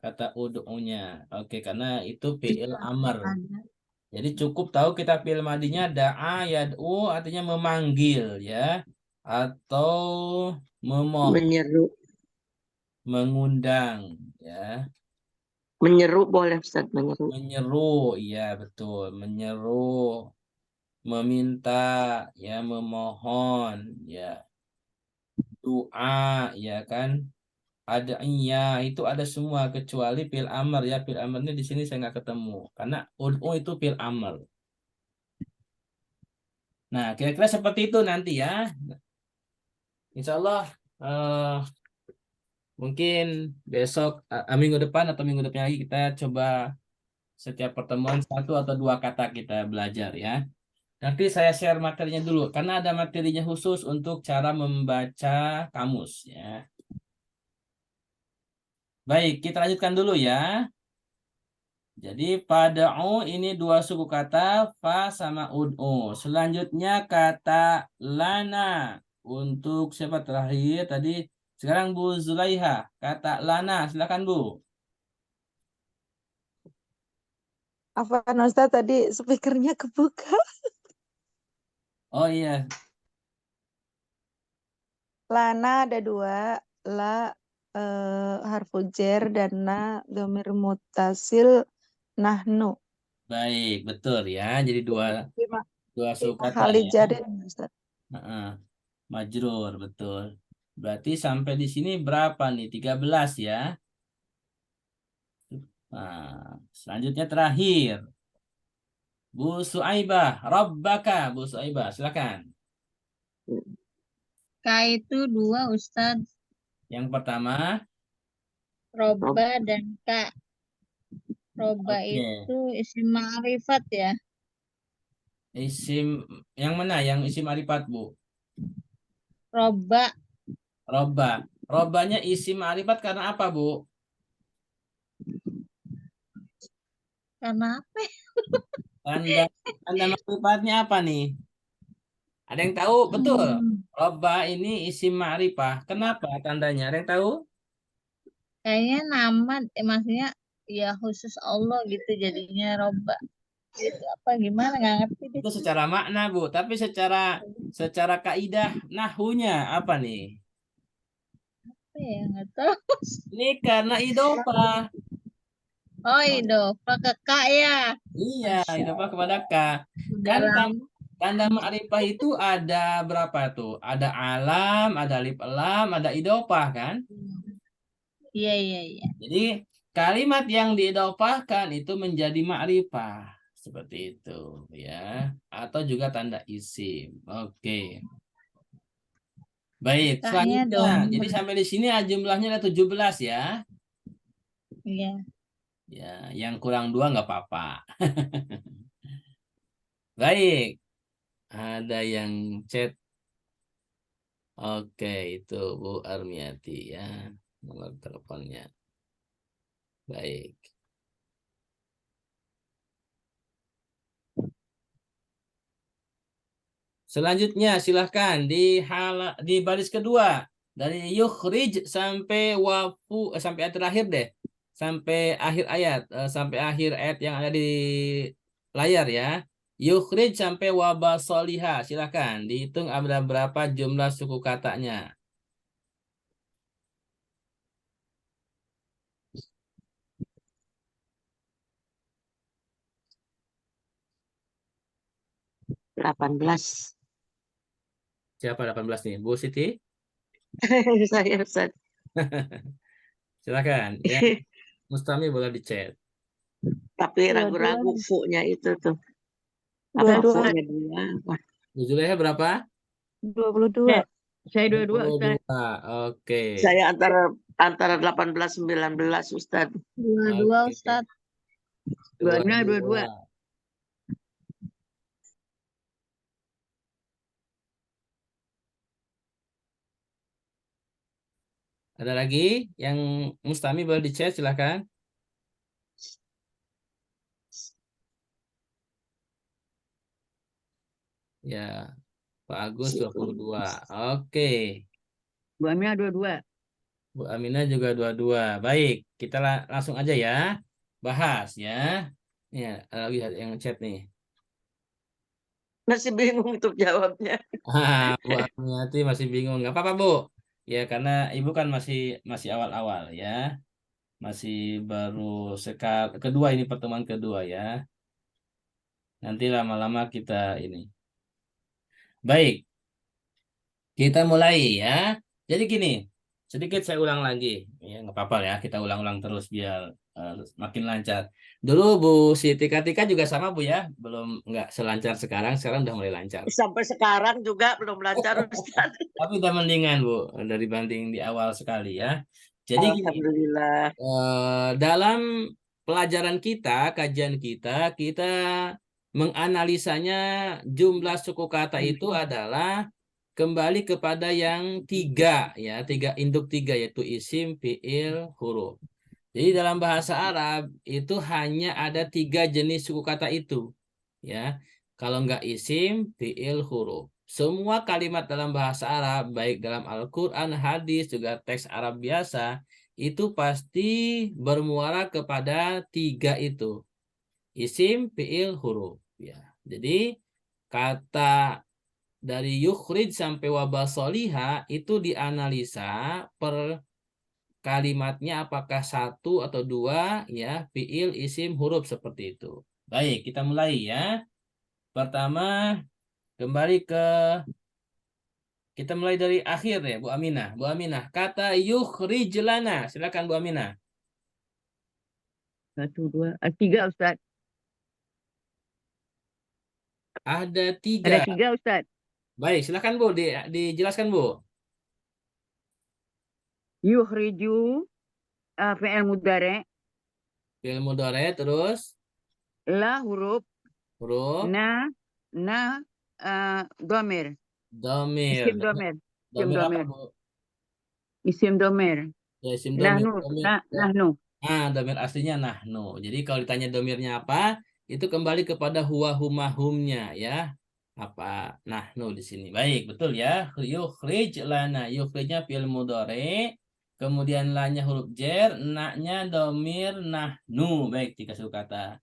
kata ud'unya. Oke, karena itu fi'il amr. Jadi cukup tahu kita fi'il madinya da'a yad'u artinya memanggil ya, atau memohon, Menyeru. mengundang ya. Menyeru boleh Ustaz, menyeru. Menyeru, iya betul. Menyeru, meminta, ya memohon, ya doa, ya kan. Ada iya itu ada semua kecuali fil amr ya. Fil amrnya di sini saya nggak ketemu karena ud'u itu fil amr. Nah, kira-kira seperti itu nanti ya. Insya Allah mungkin besok minggu depan atau minggu depan lagi kita coba setiap pertemuan satu atau dua kata kita belajar ya. Nanti saya share materinya dulu karena ada materinya khusus untuk cara membaca kamus ya. Baik, kita lanjutkan dulu ya. Jadi pada'u ini dua suku kata fa sama ud'u. Selanjutnya kata lana untuk siapa terakhir tadi? Sekarang Bu Zulaiha, kata lana, silakan Bu. Afwan Ustaz, tadi speakernya kebuka. Oh iya, Lana ada dua, la harfu jer dan na dhamir muttasil nahnu. baik, betul ya. Jadi dua suku kata Kali ya. jarin Ustaz. Heeh. Majrur, betul. Berarti sampai di sini berapa nih? 13 ya. Nah, selanjutnya terakhir. Bu Suaibah, Rabbaka, Bu Suaibah, silakan. K itu dua Ustadz. Yang pertama, Roba dan K. Roba oke. itu isim ma'rifat ya. Isim yang mana? Yang isim ma'rifat, Bu? Roba Roba. Robanya isim ma'rifat karena apa, Bu? karena apa? Tanda ma'rifatnya apa nih? Ada yang tahu? Betul. Roba ini isim ma'rifah. Kenapa tandanya? Ada yang tahu? Kayaknya nama, maksudnya ya khusus Allah gitu jadinya roba. Gitu apa gimana nggak ngerti deh. Itu secara makna, Bu. Tapi secara kaidah nahunya apa nih? Apa ya nggak tahu. Ini karena idofah. Oh idofa ke K ya. Iya, Masya idofah kepada K. Udah Kan lama. tanda ma'rifah itu ada berapa tuh? Ada alam, ada alif lam, ada idofah kan? Iya iya iya. Jadi kalimat yang diidofahkan itu menjadi ma'rifah. Seperti itu ya. Atau juga tanda isim. Oke. Baik, K-nya selanjutnya. dong. Jadi sampai di sini jumlahnya ada 17 ya. Iya. Ya, yang kurang 2 nggak apa-apa. Baik. Ada yang chat. Oke, itu Bu Armiati ya. Nomor teleponnya. Baik. Selanjutnya silahkan di baris kedua dari yukhrij sampai sampai ayat terakhir deh. Sampai akhir ayat, sampai akhir ayat yang ada di layar ya. Yukhrij sampai wabasoliha. Silahkan dihitung ada berapa jumlah suku katanya. Delapan belas. Siapa 18 nih? Bu Siti? Saya Ustaz. Silahkan ya. Mustami boleh di chat. Tapi ragu-ragu fu-nya itu tuh. Apa Dua-dua. fu-nya dua? Apa? Bu Zulaiha berapa? 22. Saya dua-dua Ustaz. 22. Oke. Saya antara 18 19 Ustaz. Dua-dua Oke. Ustadz. Dua-dua. Ada lagi yang Mustami boleh di chat silahkan. Ya, Pak Agus 22. Oke. Bu Aminah dua-dua. Bu Aminah juga 22. Baik, kita langsung aja ya. Bahas ya. Ya, ada lagi yang chat nih. Masih bingung untuk jawabnya. Bu Aminati masih bingung. Nggak apa-apa, Bu. Ya, karena Ibu kan masih awal-awal ya. Masih baru kedua, ini pertemuan kedua ya. Nanti lama-lama kita ini. Baik, kita mulai ya. Jadi gini, sedikit saya ulang lagi. Ya, nggak apa-apa ya, kita ulang-ulang terus biar makin lancar. Dulu Bu Siti Katika juga sama Bu ya, belum nggak selancar sekarang udah mulai lancar. Sampai sekarang juga belum lancar Ustaz. Tapi udah mendingan Bu, dari banding di awal sekali ya. Jadi gini, Alhamdulillah. dalam pelajaran kita, kajian kita menganalisanya jumlah suku kata itu adalah kembali kepada yang tiga ya, induk tiga yaitu isim, fiil, huruf. Jadi dalam bahasa Arab itu hanya ada 3 jenis suku kata itu ya. Kalau nggak isim, fiil, huruf. Semua kalimat dalam bahasa Arab, baik dalam Al-Quran, hadis, juga teks Arab biasa, itu pasti bermuara kepada 3 itu. Isim, fiil, huruf. Ya. Jadi kata dari yukhrij sampai wabasoliha itu dianalisa per kalimatnya apakah 1 atau 2 ya, fiil, isim, huruf seperti itu. Baik, kita mulai ya. Pertama, kembali kita mulai dari akhir ya, Bu Aminah. Bu Aminah, kata yukhrij lana. Silakan Bu Aminah. 1, 2, 3 Ustaz. Ada 3. Ada 3 Ustaz. Baik, silakan Bu, dijelaskan Bu. Yukhriju fi'il mudhari', Fiil mudhari terus la huruf, huruf na dhamir. dhamir. Isim dhamir. Isim Dhamir apa dhamir. Bu? Isim dhamir. Ya, isim dhamir. Nahnu. Dhamir aslinya nahnu. Jadi kalau ditanya dhamirnya apa, itu kembali kepada huwa huma humnya ya. Apa nahnu di sini. Baik, betul ya. Yukhrij lana. Yukhrijnya fi'il mudhari. Kemudian lanya huruf jar, na-nya dhamir nahnu. Baik, 3 suku kata.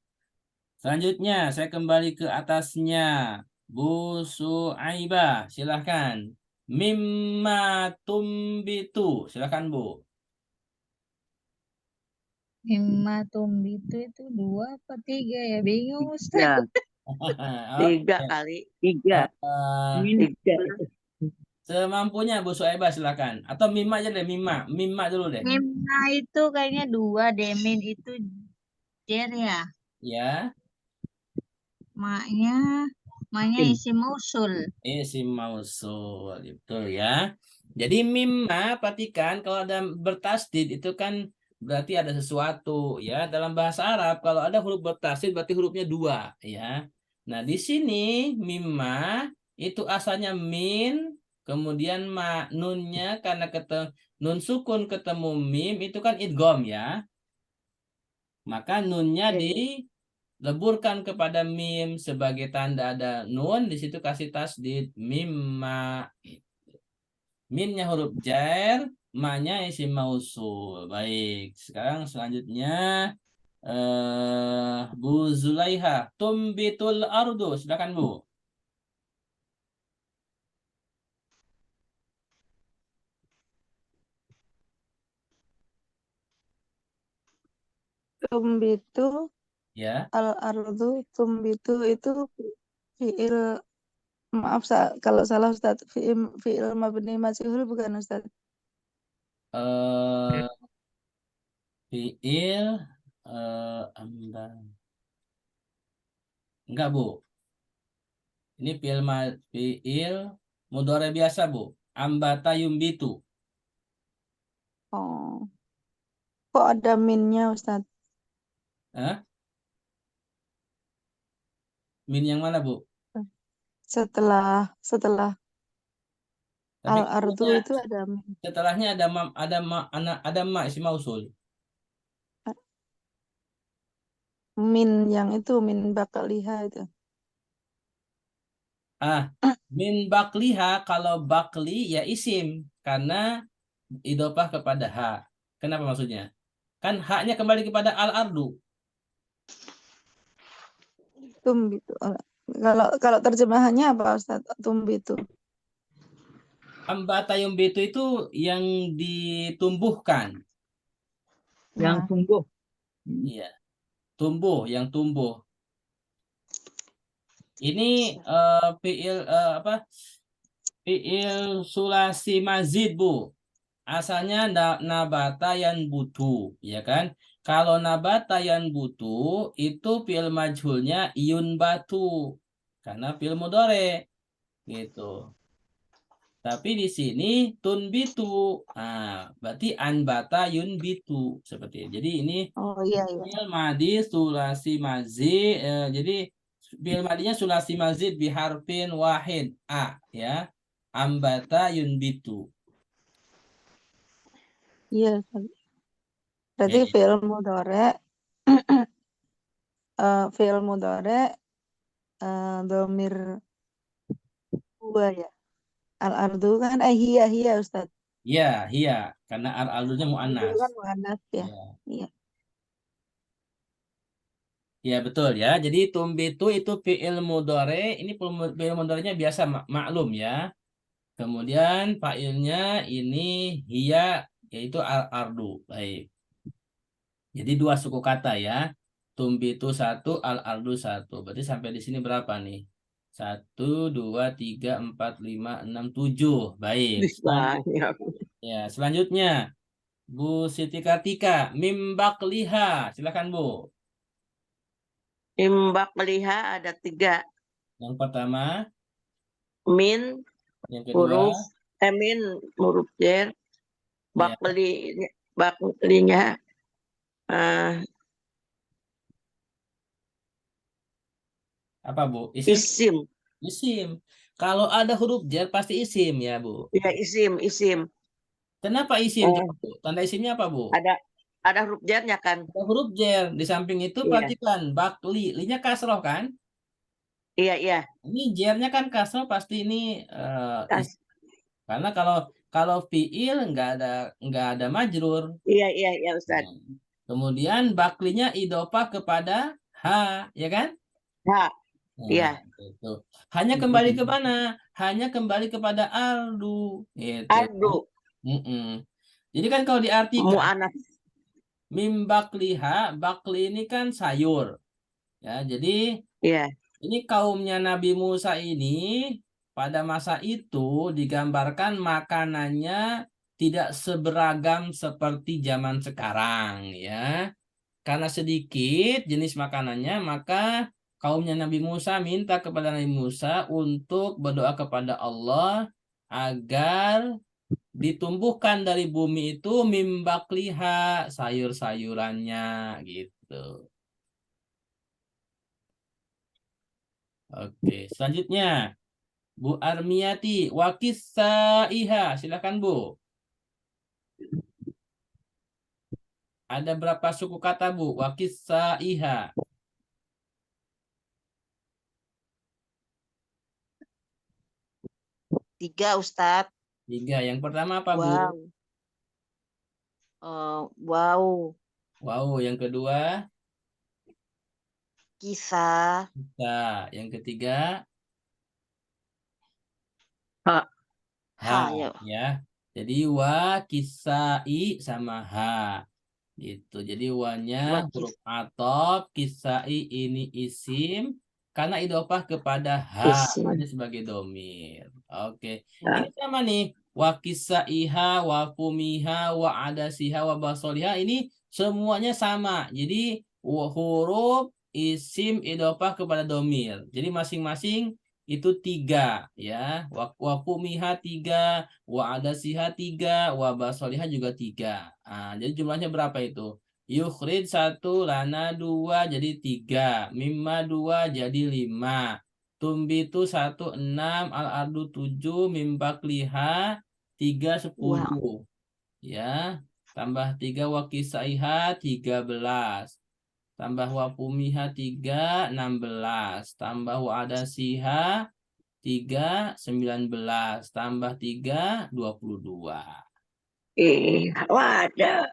Selanjutnya saya kembali ke atasnya. Bu Suaibah, silahkan. Mimma tumbitu. Silahkan Bu. Mimma tumbitu itu 2 apa 3 ya? Bingung Ustaz. Ya, 3 Oke. kali. 3. Eh, Min 3. Semampunya Bu Suaibah silakan. Atau Mima aja deh, Mima dulu deh. Mimma itu kayaknya 2, demin itu jer ya. Ya, Maknya isim mausul. isim mausul, betul ya. Jadi mimma, perhatikan kalau ada bertasdid itu kan berarti ada sesuatu ya. Dalam bahasa Arab kalau ada huruf bertasdid berarti hurufnya 2 ya. Nah, di sini mimma itu asalnya min, kemudian ma, nunnya karena nun sukun ketemu mim itu kan idgham ya. Maka nunnya dileburkan kepada mim sebagai tanda ada nun, di situ kasih tasdid mimma. Minnya huruf jar, ma-nya isim mausul. Baik, sekarang selanjutnya Bu Zulaiha, tumbitul ardu. Silakan Bu. Tumbitu Ya. al-ardu tumbitu itu fiil, maaf kalau salah Ustaz, fiil mabni majhul bukan Ustaz? Eh fiil enggak Bu. Ini fiil mudhari biasa Bu. Ambata yumbitu. Oh. Kok ada minnya Ustaz? Hah? Min yang mana Bu? Setelah Tapi al-ardu itu ada min. setelahnya ada ma isim mausul. Min yang itu min bakaliha itu. Min bakliha, kalau bakli ya isim karena idopah kepada ha. Kenapa maksudnya? Kan haknya kembali kepada al-ardu. Tumbitu. Kalau terjemahannya apa Ustaz? Tumbitu. Ambata yumbitu itu yang ditumbuhkan. Yang Nah, tumbuh. Iya, tumbuh, yang tumbuh. Ini apa? Fiil sulasi mazid, Bu. Asalnya nabata yan butu, ya kan? Kalau nabata yan butu itu fiil majhulnya yun batu karena fiil mudhari gitu. Tapi di sini tunbitu. Nah, berarti anbata yunbitu seperti ini. Jadi ini oh iya iya. fiil madi sulasi mazid. Jadi fiil madinya sulasi mazid biharfin wahid a, ya. Ambata yunbitu. Iya, Ustaz. Berarti Oke. fi'il mudhari domir dua ya. Al-ardu kan hiya Ustaz. Iya, karena al-aldunya Al-ardu mu'annas. kan muannas ya. Ya. Iya. Ya betul ya. Jadi tumbitu itu fi'il mudhari. Ini fi'il mudharinya biasa maklum ya. Kemudian fa'ilnya ini hiya, yaitu al-ardu. Baik. Jadi dua suku kata ya. Tumbitu satu, al-ardu satu. Berarti sampai di sini berapa nih? 1, 2, 3, 4, 5, 6, 7. Baik. Banyak. Ya, selanjutnya Bu Siti Kartika, mimbakliha. Silakan Bu. Imbak melihat ada 3. Yang pertama, Min yang kedua, huruf min huruf jer. ya, Baklinya apa Bu? Isim? isim. Isim. Kalau ada huruf jar pasti isim ya Bu. Ya isim. Kenapa isim? Eh, Coba, Bu. Tanda isimnya apa Bu? ada huruf jarnya kan? Ada huruf jar. Di samping itu Iya. perhatikan bakli. Linya kasroh kan? Iya. Ini jarnya kan kasroh pasti ini Kas- karena kalau fiil nggak ada majrur. Iya Ustaz. Nah, kemudian baklinya idopah kepada ha, ya kan? Ha, Nah, iya. itu. Hanya kembali ke mana? Hanya kembali kepada ardu. Gitu. Ardu Jadi kan kalau diartikan mu'anas. mim bakliha, bakli ini kan sayur. Ya, jadi Iya. ini kaumnya Nabi Musa ini pada masa itu digambarkan makanannya tidak seberagam seperti zaman sekarang ya. Karena sedikit jenis makanannya, maka kaumnya Nabi Musa minta kepada Nabi Musa untuk berdoa kepada Allah agar ditumbuhkan dari bumi itu mimbakliha, sayur-sayurannya gitu. Oke, selanjutnya Bu Armiati, wakisaiha, silakan Bu. Ada berapa suku kata Bu? Wakisaiha. 3 Ustadz. 3. Yang pertama apa Bu? Wow. Wow. Wow. Yang kedua? Kisah. Nah, yang ketiga? Ha. Ya. Jadi wa kisai sama ha. Gitu. Jadi wa-nya huruf atop, kisai ini isim karena idhofah kepada ha hanya sebagai domir. Oke. Ini sama nih. Wa kisaiha, wa fumiha, wa adasiha, wa basoliha ini semuanya sama. Jadi huruf isim idhofah kepada domir. Jadi masing-masing itu 3 ya. Wa fumiha 3, wa adasiha 3, wa basoliha juga 3. Nah, jadi jumlahnya berapa itu? Yukhrij 1, lana 2 jadi 3, mimma 2 jadi 5. Tumbitu 1, 6, al-ardu 7, mimbakliha 3, 10. Ya, tambah 3 wakisaiha 13. Tambah wafumiha 3, 16. Tambah wa'adasiha 3, 19. Tambah 3, 22. Wadah.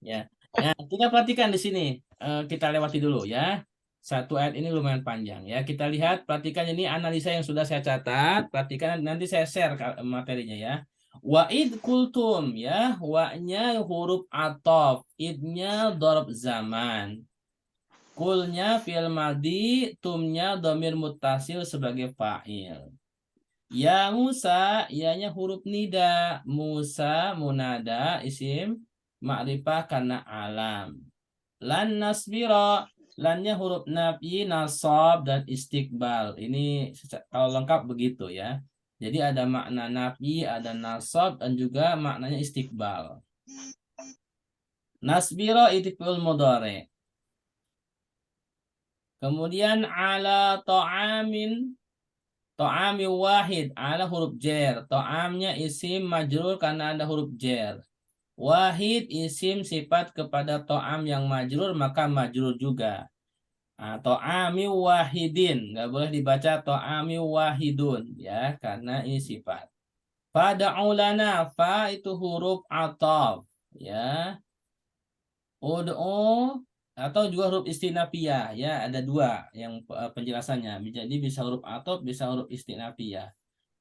Ya. Nah, kita perhatikan di sini. Kita lewati dulu ya. Satu ayat ini lumayan panjang ya. Kita lihat, perhatikan ini analisa yang sudah saya catat. Perhatikan nanti saya share materinya ya. Wa id kultum ya, wa-nya huruf atof, id-nya dhorob zaman. Kulnya fi'il madhi, tumnya dhamir muttasil sebagai fa'il. Ya Musa, ya-nya huruf nida. Musa munada isim ma'rifah karena alam. Lan nasbira, lannya huruf nafyi, nasab dan istiqbal. Ini kalau lengkap begitu ya. Jadi ada makna nafyi, ada nasab dan juga maknanya istiqbal. Nasbira itu fi'il mudhari'. Kemudian ala ta'amin, ta'ami wahid, ala huruf jer. Ta'amnya isim majrur karena ada huruf jer. Wahid isim sifat kepada ta'am yang majrur, maka majrur juga. Ta'ami wahidin, nggak boleh dibaca ta'ami wahidun ya, karena ini sifat. Fada'ulana, fa itu huruf ataf ya. Ud'u atau juga huruf istinafiyah ya, ada dua yang penjelasannya. Jadi bisa huruf ataf, bisa huruf istinafiyah.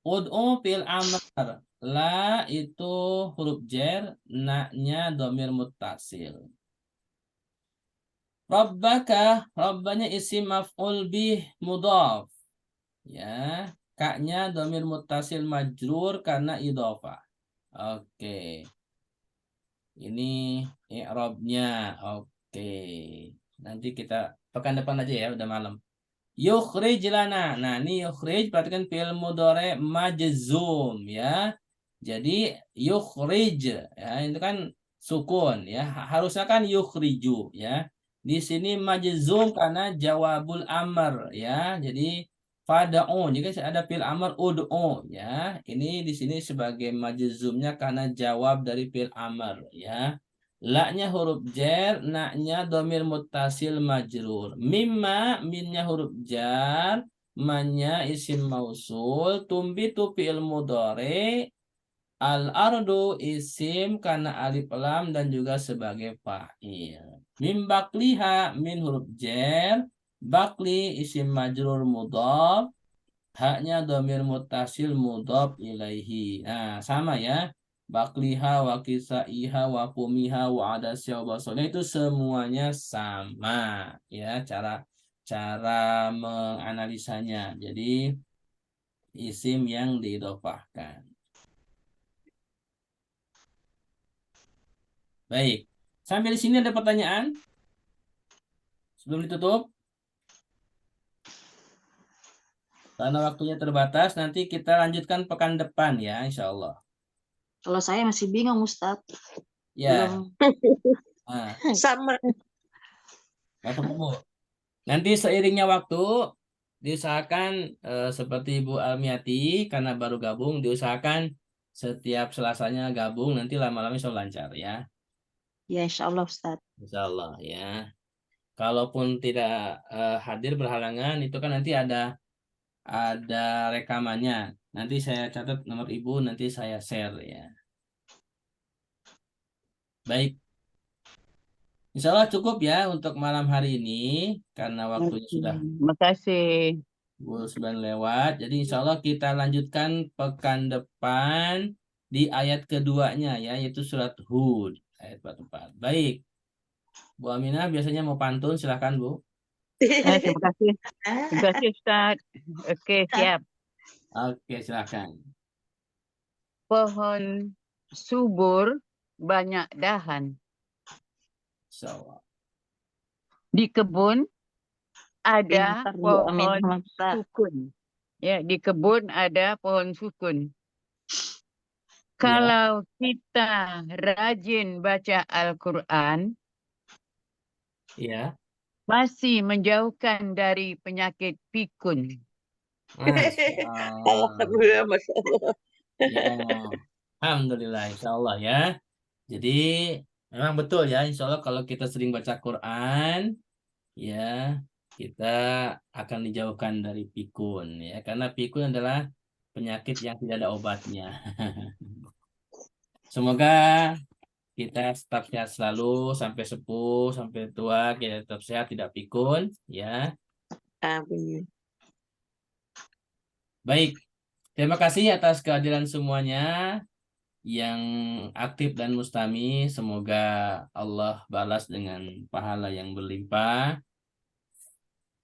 Ud'u fil amr, la itu huruf jer, na-nya dhamir muttasil. Rabbaka, rabbanya isim maf'ul bih mudhaf ya, kaknya dhamir muttasil majrur karena idhofah. Oke. Ini i'rabnya. Oke. Nanti kita pekan depan aja ya, udah malam. Yukhrij lana. Nah, ini yukhrij perhatikan fi'il mudhari' majzum ya. Jadi yukhrij ya, itu kan sukun ya. Harusnya kan yukhriju ya. Di sini majzum karena jawabul amr ya. Jadi fada'u, jika ada fi'il amr ud'u ya. Ini di sini sebagai majzumnya karena jawab dari fi'il amr ya. La-nya huruf jar, na-nya dhamir muttasil majrur. Mimma, minnya huruf jar, ma-nya isim mausul, tumbitu fi'il mudhari, al-ardu isim karena alif lam dan juga sebagai fa'il. Mim bakliha, min huruf jar, bakli isim majrur mudhaf, haknya dhamir muttasil mudhaf ilaihi. Nah, sama ya. Bakliha wa kisaiha wa kumiha wa adasya wa basolnya itu semuanya sama ya, cara menganalisanya. Jadi isim yang diidhofahkan. Baik. Sampai di sini ada pertanyaan? Sebelum ditutup? Karena waktunya terbatas, nanti kita lanjutkan pekan depan ya, insya Allah. Kalau saya masih bingung, Ustadz. Ya. Belum. Nah, Sama. nanti seiringnya waktu diusahakan seperti Bu Almiati karena baru gabung, diusahakan setiap Selasanya gabung, nanti lama-lama insya Allah lancar ya. Ya, insya Allah, Ustadz. Insya Allah ya. Kalaupun tidak hadir berhalangan, itu kan nanti ada rekamannya. Nanti saya catat nomor Ibu, nanti saya share ya. Baik. Insya Allah cukup ya untuk malam hari ini karena waktunya sudah Terima kasih. 9 lewat. Jadi insya Allah kita lanjutkan pekan depan di ayat keduanya ya, yaitu surat Hud ayat 44. Baik. Bu Aminah biasanya mau pantun, silakan Bu. Terima kasih. Terima kasih, Ustaz. Oke, siap. Oke, silakan. Pohon subur banyak dahan. Insya Allah. Di kebun ada Pintar, Bu Aminah, pohon Ustadz. sukun. Ya, di kebun ada pohon sukun. Kalau kita rajin baca Al-Quran, Iya. masih menjauhkan dari penyakit pikun. Masya Allah. Alhamdulillah, Masya Allah. Ya. Alhamdulillah, insya Allah ya. Jadi memang betul ya, insya Allah kalau kita sering baca Quran, ya kita akan dijauhkan dari pikun ya, karena pikun adalah penyakit yang tidak ada obatnya. Semoga kita tetap sehat selalu sampai sepuh, sampai tua, kita tetap sehat, tidak pikun ya. Amin. Baik, terima kasih atas kehadiran semuanya. yang aktif dan mustami, semoga Allah balas dengan pahala yang berlimpah.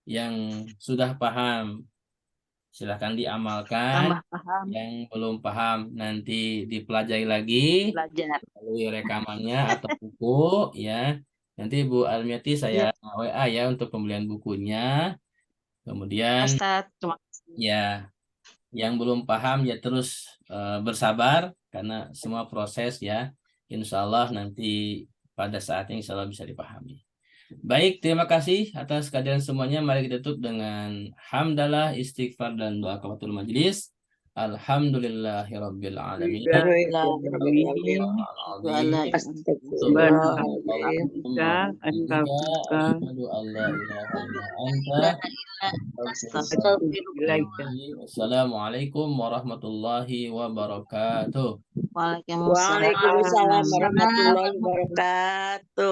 Yang sudah paham, silahkan diamalkan. Tambah paham, Yang belum paham, nanti dipelajari lagi belajar. melalui rekamannya atau buku, ya. Nanti Bu Almiati saya WA ya untuk pembelian bukunya. Kemudian Ustaz, terima kasih. ya, yang belum paham ya terus bersabar karena semua proses ya. Insya Allah nanti pada saatnya insya Allah bisa dipahami. Baik, terima kasih atas kehadiran semuanya. Mari kita tutup dengan hamdalah, istighfar, dan doa kafatul majelis. Alhamdulillahirabbil alamin. Assalamualaikum warahmatullahi wabarakatuh. Waalaikumsalam. Waalaikumsalam warahmatullahi wabarakatuh.